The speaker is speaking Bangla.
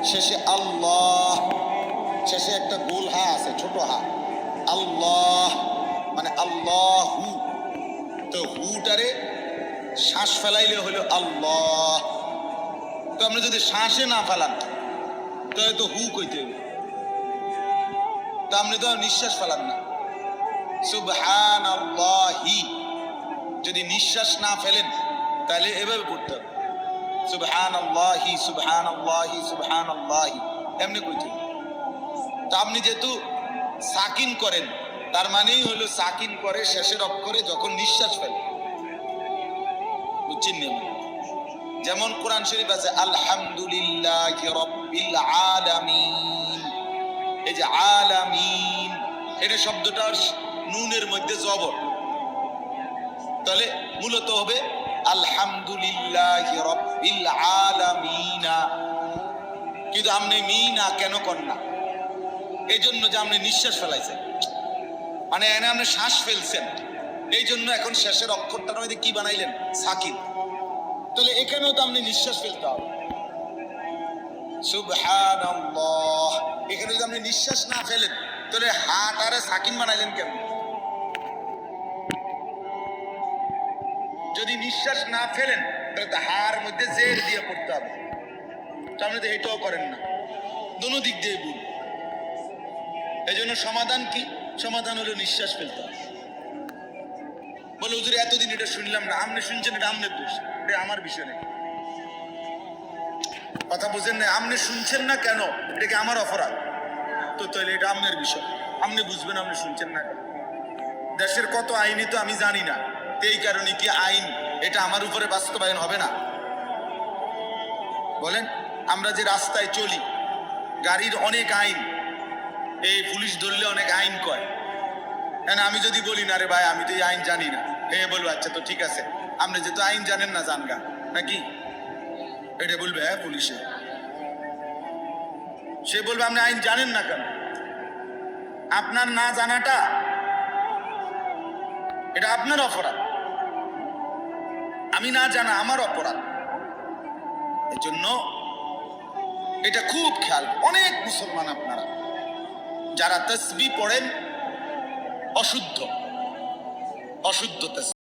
শেষে আল্লাহ, শেষে একটা গোল হা আছে, ছোট হা। আল্লাহ মানে আল্লাহু, তো হুটারে শ্বাস ফেলাইলে হলো আল্লাহ। তো আপনি যদি শ্বাসে না ফেলান তাহলে তো হু কইতে হবে, তো আপনি তো নিঃশ্বাস ফেলান না। সুবহানাল্লাহি যদি নিঃশ্বাস না ফেলেন তাহলে এভাবে পড়তে হবে, সুবহানাল্লাহি সুবহানাল্লাহি সুবহানাল্লাহি, এমনি কইতে হবে। তো আপনি যেহেতু সাকিন করেন, তার মানেই হলো সাকিন করে শেষের অক্ষরে যখন নিঃশ্বাস ফেলে, বুঝছেন না? যেমন কোরআন শরীফ আছে আলহামদুলিল্লাহি রাব্বিল আলামিন, এই যে আলামিন এটা শব্দটা নুনের মধ্যে জবর, তাহলে মূলত হবে আলহামদুলিল্লাহি রাব্বিল আলামিন। কিন্তু আপনি মিনা কেন করেন না? এই জন্য যে আপনি নিঃশ্বাস ফেলাইছেন, মানে এনে আপনি শ্বাস ফেলছেন, এই জন্য এখন শেষের অক্ষরটার মধ্যে কি বানাইলেন? সাকিন। তাহলে এখানেও তো আপনি নিঃশ্বাস ফেলতে হবে, সুবহানাল্লাহ। এখানে যদি আপনি নিঃশ্বাস না ফেলেন তাহলে হাত আরে সাকিন বানাইলেন কেন? যদি নিঃশ্বাস না ফেলেন তাহলে হার মধ্যে জের দিয়ে পড়তে হবে, তো আপনি তো এটাও করেন না, দোনো দিক দিয়ে ভুল। এই জন্য সমাধান কি? সমাধান হলো নিঃশ্বাস ফেলতে হবে। বলে হুজুর এতদিন এটা শুনলাম না, আপনি শুনছেন, এটা আপনার দোষ, এটা আমার বিষয় নেই। কথা বুঝেন না? আপনি শুনছেন না কেন, এটা কি আমার অপরাধ? তো তাহলে এটা আপনার বিষয়, আপনি বুঝবেন আপনি শুনছেন না কেন। দেশের কত আইনই তো আমি জানি না, এই কারণে কি আইন এটা আমার উপরে বাস্তবায়ন হবে না? বলেন, আমরা যে রাস্তায় চলি, গাড়ির অনেক আইন, এই পুলিশ ধরলে অনেক আইন কয়। হ্যাঁ, আমি যদি বলি না রে ভাই আমি তো এই আইন জানি না, বলবো আচ্ছা তো ঠিক আছে, আপনি যেহেতু আইন জানেন না জানগা, নাকি এটা বলবে? হ্যাঁ, পুলিশে সে বলবে আপনি আইন জানেন না কেন? আপনার না জানাটা এটা আপনার অপরাধ, আমি না জানা আমার অপরাধ। এই জন্য এটা খুব খেয়াল। অনেক মুসলমান আপনারা যারা তাসবিহ পড়েন অশুদ্ধ অশুদ্ধ তাসবিহ